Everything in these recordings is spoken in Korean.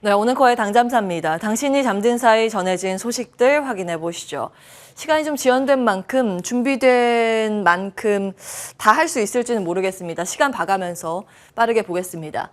네, 오늘 거의 당잠사입니다. 당신이 잠든 사이 전해진 소식들 확인해 보시죠. 시간이 좀 지연된 만큼, 준비된 만큼 다 할 수 있을지는 모르겠습니다. 시간 봐가면서 빠르게 보겠습니다.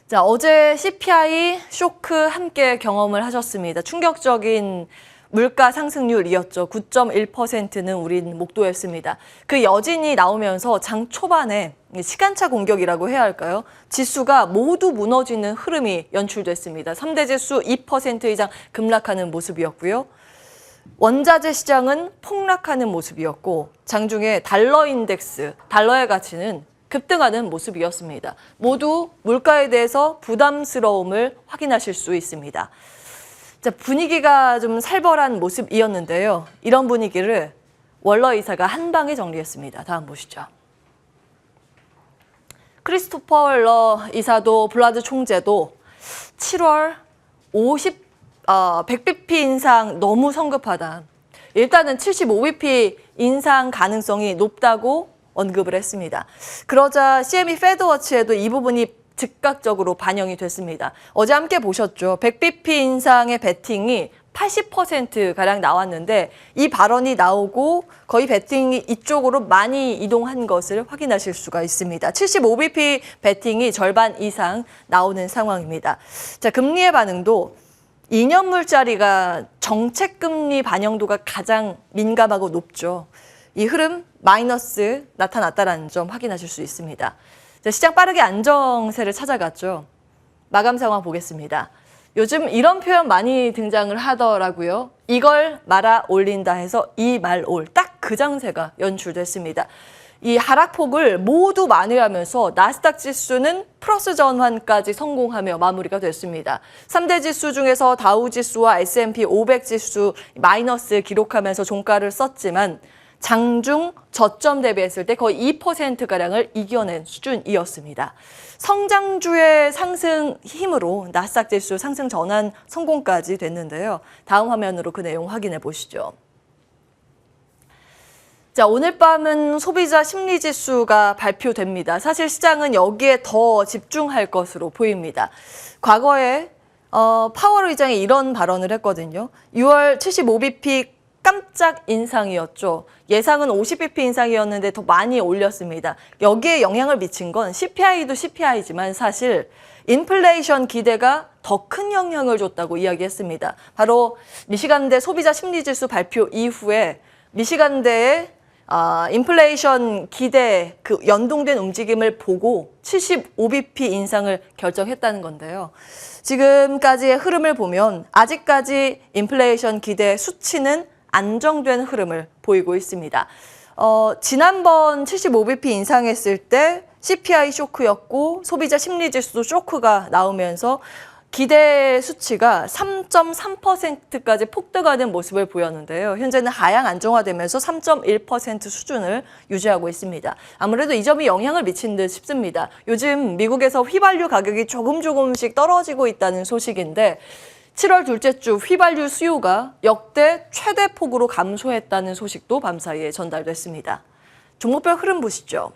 자, 어제 CPI 쇼크 함께 경험을 하셨습니다. 충격적인 물가 상승률이었죠. 9.1%는 우린 목도했습니다. 그 여진이 나오면서 장 초반에 시간차 공격이라고 해야 할까요? 지수가 모두 무너지는 흐름이 연출됐습니다. 3대 지수 2% 이상 급락하는 모습이었고요. 원자재 시장은 폭락하는 모습이었고 장중에 달러 인덱스, 달러의 가치는 급등하는 모습이었습니다. 모두 물가에 대해서 부담스러움을 확인하실 수 있습니다. 자, 분위기가 좀 살벌한 모습이었는데요. 이런 분위기를 월러 이사가 한 방에 정리했습니다. 다음 보시죠. 크리스토퍼 월러 이사도 블라드 총재도 7월 100bp 인상 너무 성급하다. 일단은 75bp 인상 가능성이 높다고 언급을 했습니다. 그러자 CME 패드워치에도 이 부분이 즉각적으로 반영이 됐습니다. 어제 함께 보셨죠. 100bp 인상의 베팅이 80%가량 나왔는데 이 발언이 나오고 거의 베팅이 이쪽으로 많이 이동한 것을 확인하실 수가 있습니다. 75bp 베팅이 절반 이상 나오는 상황입니다. 자, 금리의 반응도 2년물짜리가 정책금리 반영도가 가장 민감하고 높죠. 이 흐름 마이너스 나타났다는 점 확인하실 수 있습니다. 자, 시장 빠르게 안정세를 찾아갔죠. 마감 상황 보겠습니다. 요즘 이런 표현 많이 등장을 하더라고요. 이걸 말아 올린다 해서 이 말 올, 딱 그 장세가 연출됐습니다. 이 하락폭을 모두 만회하면서 나스닥 지수는 플러스 전환까지 성공하며 마무리가 됐습니다. 3대 지수 중에서 다우 지수와 S&P 500 지수 마이너스 기록하면서 종가를 썼지만 장중 저점 대비했을 때 거의 2%가량을 이겨낸 수준이었습니다. 성장주의 상승 힘으로 나스닥 지수 상승 전환 성공까지 됐는데요. 다음 화면으로 그 내용 확인해 보시죠. 자, 오늘 밤은 소비자 심리지수가 발표됩니다. 사실 시장은 여기에 더 집중할 것으로 보입니다. 과거에 파월 의장이 이런 발언을 했거든요. 6월 75bp 깜짝 인상이었죠. 예상은 50bp 인상이었는데 더 많이 올렸습니다. 여기에 영향을 미친 건 CPI도 CPI지만 사실 인플레이션 기대가 더 큰 영향을 줬다고 이야기했습니다. 바로 미시간대 소비자 심리지수 발표 이후에 미시간대의 인플레이션 기대 그 연동된 움직임을 보고 75bp 인상을 결정했다는 건데요. 지금까지의 흐름을 보면 아직까지 인플레이션 기대 수치는 안정된 흐름을 보이고 있습니다. 지난번 75bp 인상했을 때 CPI 쇼크였고 소비자 심리지수도 쇼크가 나오면서 기대 수치가 3.3%까지 폭등하는 모습을 보였는데요. 현재는 하향 안정화되면서 3.1% 수준을 유지하고 있습니다. 아무래도 이 점이 영향을 미친 듯 싶습니다. 요즘 미국에서 휘발유 가격이 조금씩 떨어지고 있다는 소식인데 7월 둘째 주 휘발유 수요가 역대 최대 폭으로 감소했다는 소식도 밤사이에 전달됐습니다. 종목별 흐름 보시죠.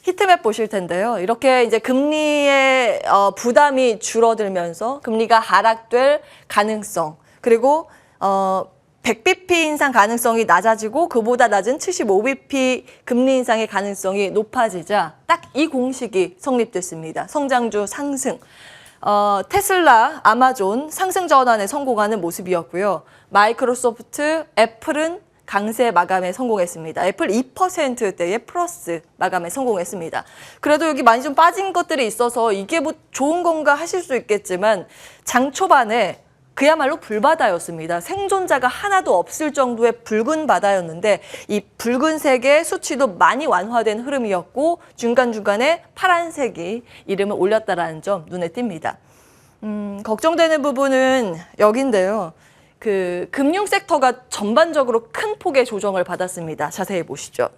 히트맵 보실 텐데요. 이렇게 이제 금리의 부담이 줄어들면서 금리가 하락될 가능성, 그리고 100bp 인상 가능성이 낮아지고 그보다 낮은 75bp 금리 인상의 가능성이 높아지자 딱 이 공식이 성립됐습니다. 성장주 상승. 테슬라, 아마존 상승 전환에 성공하는 모습이었고요. 마이크로소프트, 애플은 강세 마감에 성공했습니다. 애플 2%대의 플러스 마감에 성공했습니다. 그래도 여기 많이 좀 빠진 것들이 있어서 이게 뭐 좋은 건가 하실 수 있겠지만 장 초반에 그야말로 불바다였습니다. 생존자가 하나도 없을 정도의 붉은 바다였는데 이 붉은색의 수치도 많이 완화된 흐름이었고 중간중간에 파란색이 이름을 올렸다라는 점 눈에 띕니다. 걱정되는 부분은 여긴데요. 그 금융 섹터가 전반적으로 큰 폭의 조정을 받았습니다. 자세히 보시죠.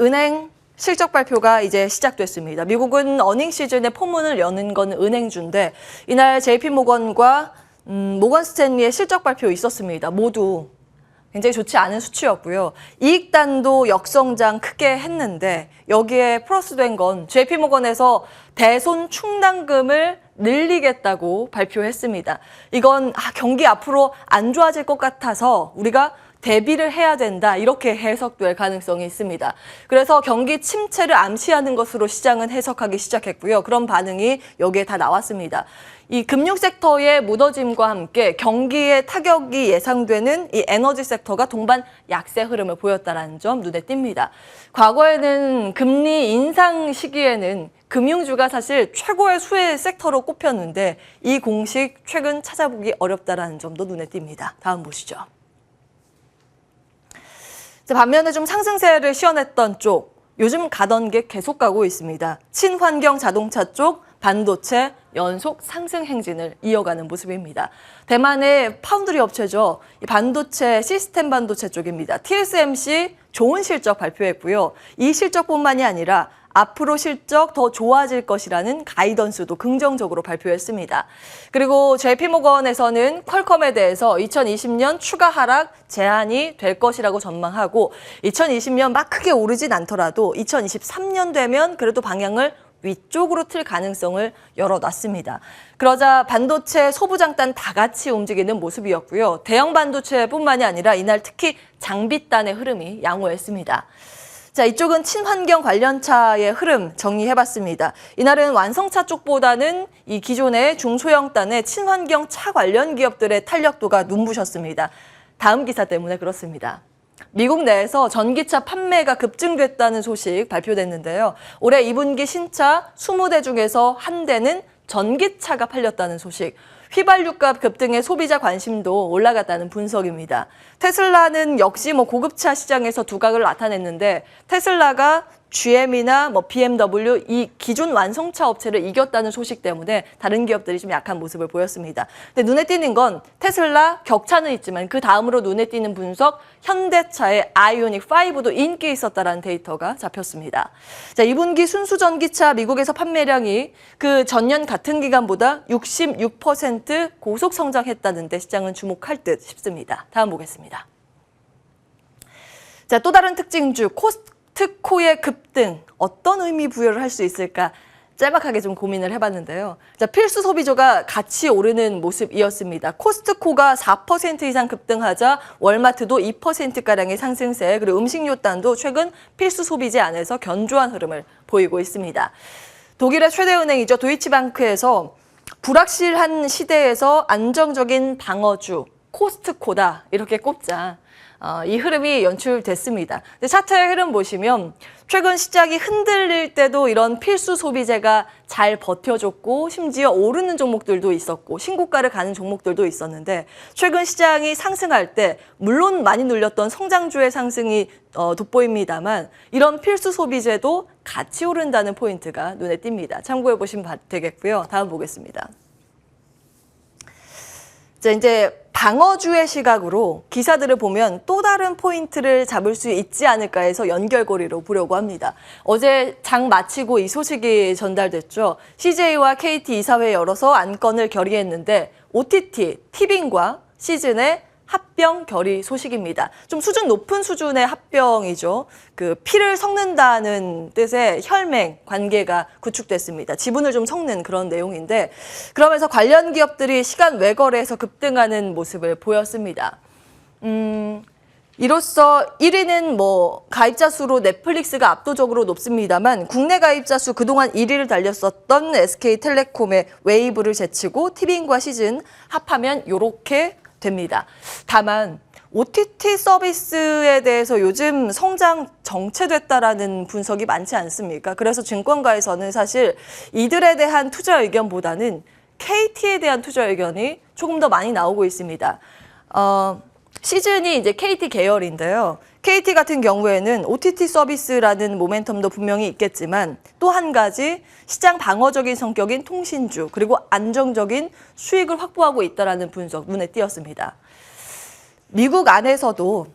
은행 실적 발표가 이제 시작됐습니다. 미국은 어닝 시즌에 포문을 여는 건 은행주인데 이날 JP 모건과 모건 스탠리의 실적 발표 있었습니다. 모두 굉장히 좋지 않은 수치였고요. 이익단도 역성장 크게 했는데 여기에 플러스된 건 JP모건에서 대손 충당금을 늘리겠다고 발표했습니다. 이건 경기 앞으로 안 좋아질 것 같아서 우리가 대비를 해야 된다, 이렇게 해석될 가능성이 있습니다. 그래서 경기 침체를 암시하는 것으로 시장은 해석하기 시작했고요. 그런 반응이 여기에 다 나왔습니다. 이 금융 섹터의 무너짐과 함께 경기에 타격이 예상되는 이 에너지 섹터가 동반 약세 흐름을 보였다는 점 눈에 띕니다. 과거에는 금리 인상 시기에는 금융주가 사실 최고의 수혜 섹터로 꼽혔는데 이 공식 최근 찾아보기 어렵다는 점도 눈에 띕니다. 다음 보시죠. 반면에 좀 상승세를 시현했던 쪽, 요즘 가던 게 계속 가고 있습니다. 친환경 자동차 쪽, 반도체 연속 상승 행진을 이어가는 모습입니다. 대만의 파운드리 업체죠. 반도체, 시스템 반도체 쪽입니다. TSMC 좋은 실적 발표했고요. 이 실적뿐만이 아니라 앞으로 실적 더 좋아질 것이라는 가이던스도 긍정적으로 발표했습니다. 그리고 JP모건에서는 퀄컴에 대해서 2020년 추가 하락 제한이 될 것이라고 전망하고 2020년 막 크게 오르진 않더라도 2023년 되면 그래도 방향을 위쪽으로 틀 가능성을 열어놨습니다. 그러자 반도체 소부장단 다 같이 움직이는 모습이었고요. 대형 반도체뿐만이 아니라 이날 특히 장비단의 흐름이 양호했습니다. 자, 이쪽은 친환경 관련차의 흐름 정리해봤습니다. 이날은 완성차 쪽보다는 이 기존의 중소형단의 친환경 차 관련 기업들의 탄력도가 눈부셨습니다. 다음 기사 때문에 그렇습니다. 미국 내에서 전기차 판매가 급증됐다는 소식 발표됐는데요. 올해 2분기 신차 20대 중에서 한 대는 전기차가 팔렸다는 소식. 휘발유값 급등에 소비자 관심도 올라갔다는 분석입니다. 테슬라는 역시 고급차 시장에서 두각을 나타냈는데 테슬라가 GM이나 BMW 이 기존 완성차 업체를 이겼다는 소식 때문에 다른 기업들이 좀 약한 모습을 보였습니다. 근데 눈에 띄는 건 테슬라 격차는 있지만 그 다음으로 눈에 띄는 분석, 현대차의 아이오닉 5도 인기 있었다라는 데이터가 잡혔습니다. 자, 2분기 순수 전기차 미국에서 판매량이 그 전년 같은 기간보다 66% 고속 성장했다는데 시장은 주목할 듯 싶습니다. 다음 보겠습니다. 자, 또 다른 특징주 코스트코의 급등, 어떤 의미 부여를 할 수 있을까? 짤막하게 좀 고민을 해봤는데요. 자, 필수 소비재가 같이 오르는 모습이었습니다. 코스트코가 4% 이상 급등하자 월마트도 2%가량의 상승세, 그리고 음식료단도 최근 필수 소비재 안에서 견조한 흐름을 보이고 있습니다. 독일의 최대 은행이죠. 도이치방크에서 불확실한 시대에서 안정적인 방어주, 코스트코다, 이렇게 꼽자. 이 흐름이 연출됐습니다. 근데 차트의 흐름 보시면 최근 시장이 흔들릴 때도 이런 필수 소비재가 잘 버텨줬고 심지어 오르는 종목들도 있었고 신고가를 가는 종목들도 있었는데 최근 시장이 상승할 때 물론 많이 눌렸던 성장주의 상승이 돋보입니다만 이런 필수 소비재도 같이 오른다는 포인트가 눈에 띕니다. 참고해 보시면 되겠고요. 다음 보겠습니다. 자, 이제 방어주의 시각으로 기사들을 보면 또 다른 포인트를 잡을 수 있지 않을까 해서 연결고리로 보려고 합니다. 어제 장 마치고 이 소식이 전달됐죠. CJ와 KT 이사회 열어서 안건을 결의했는데 OTT, 티빙과 시즌의 합병 결의 소식입니다. 좀 수준 높은 수준의 합병이죠. 그 피를 섞는다는 뜻의 혈맹 관계가 구축됐습니다. 지분을 좀 섞는 그런 내용인데 그러면서 관련 기업들이 시간 외거래에서 급등하는 모습을 보였습니다. 이로써 1위는 가입자 수로 넷플릭스가 압도적으로 높습니다만 국내 가입자 수 그동안 1위를 달렸었던 SK텔레콤의 웨이브를 제치고 티빙과 시즌 합하면 이렇게 됩니다. 다만 OTT 서비스에 대해서 요즘 성장 정체됐다라는 분석이 많지 않습니까? 그래서 증권가에서는 사실 이들에 대한 투자 의견보다는 KT에 대한 투자 의견이 조금 더 많이 나오고 있습니다. 시즌이 이제 KT 계열인데요. KT 같은 경우에는 OTT 서비스라는 모멘텀도 분명히 있겠지만 또 한 가지 시장 방어적인 성격인 통신주 그리고 안정적인 수익을 확보하고 있다는 분석 눈에 띄었습니다. 미국 안에서도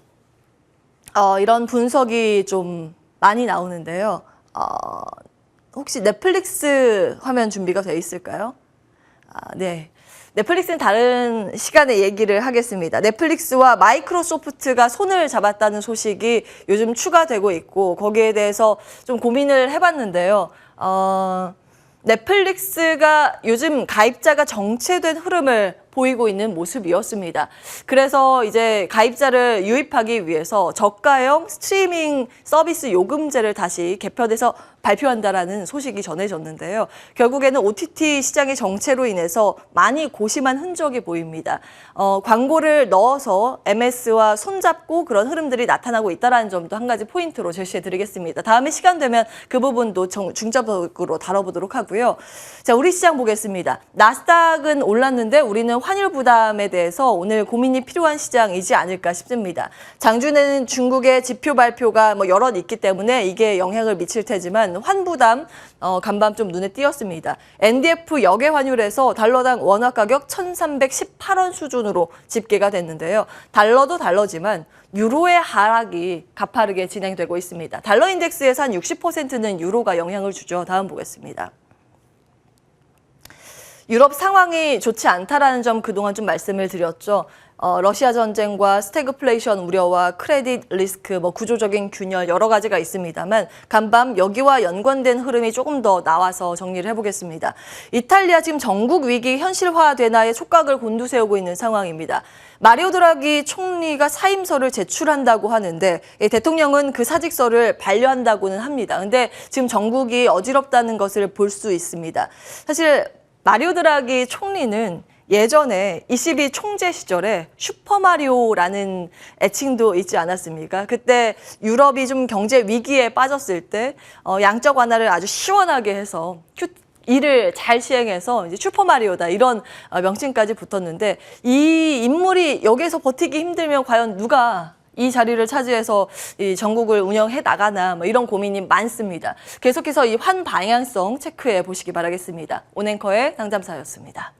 이런 분석이 좀 많이 나오는데요. 혹시 넷플릭스 화면 준비가 돼 있을까요? 네. 넷플릭스는 다른 시간에 얘기를 하겠습니다. 넷플릭스와 마이크로소프트가 손을 잡았다는 소식이 요즘 추가되고 있고 거기에 대해서 좀 고민을 해봤는데요. 넷플릭스가 요즘 가입자가 정체된 흐름을 보이고 있는 모습이었습니다. 그래서 이제 가입자를 유입하기 위해서 저가형 스트리밍 서비스 요금제를 다시 개편해서 발표한다라는 소식이 전해졌는데요. 결국에는 OTT 시장의 정체로 인해서 많이 고심한 흔적이 보입니다. 광고를 넣어서 MS와 손잡고 그런 흐름들이 나타나고 있다는 점도 한 가지 포인트로 제시해드리겠습니다. 다음에 시간 되면 그 부분도 중점적으로 다뤄보도록 하고요. 자, 우리 시장 보겠습니다. 나스닥은 올랐는데 우리는 환율 부담에 대해서 오늘 고민이 필요한 시장이지 않을까 싶습니다. 장중에는 중국의 지표 발표가 여럿 있기 때문에 이게 영향을 미칠 테지만 환부담 간밤 좀 눈에 띄었습니다. NDF 역외 환율에서 달러당 원화 가격 1,318원 수준으로 집계가 됐는데요. 달러도 달러지만 유로의 하락이 가파르게 진행되고 있습니다. 달러 인덱스에서 한 60%는 유로가 영향을 주죠. 다음 보겠습니다. 유럽 상황이 좋지 않다라는 점 그동안 좀 말씀을 드렸죠. 러시아 전쟁과 스태그플레이션 우려와 크레딧 리스크, 구조적인 균열 여러 가지가 있습니다만 간밤 여기와 연관된 흐름이 조금 더 나와서 정리를 해보겠습니다. 이탈리아 지금 전국 위기 현실화되나의 촉각을 곤두세우고 있는 상황입니다. 마리오 드라기 총리가 사임서를 제출한다고 하는데 대통령은 그 사직서를 반려한다고는 합니다. 근데 지금 전국이 어지럽다는 것을 볼 수 있습니다. 사실 마리오 드라기 총리는 예전에 ECB 총재 시절에 슈퍼마리오라는 애칭도 있지 않았습니까? 그때 유럽이 좀 경제 위기에 빠졌을 때 양적 완화를 아주 시원하게 해서 일을 잘 시행해서 이제 슈퍼마리오다 이런 명칭까지 붙었는데 이 인물이 여기에서 버티기 힘들면 과연 누가 이 자리를 차지해서 이 전국을 운영해 나가나 이런 고민이 많습니다. 계속해서 이 환 방향성 체크해 보시기 바라겠습니다. 온앵커의 상담사였습니다.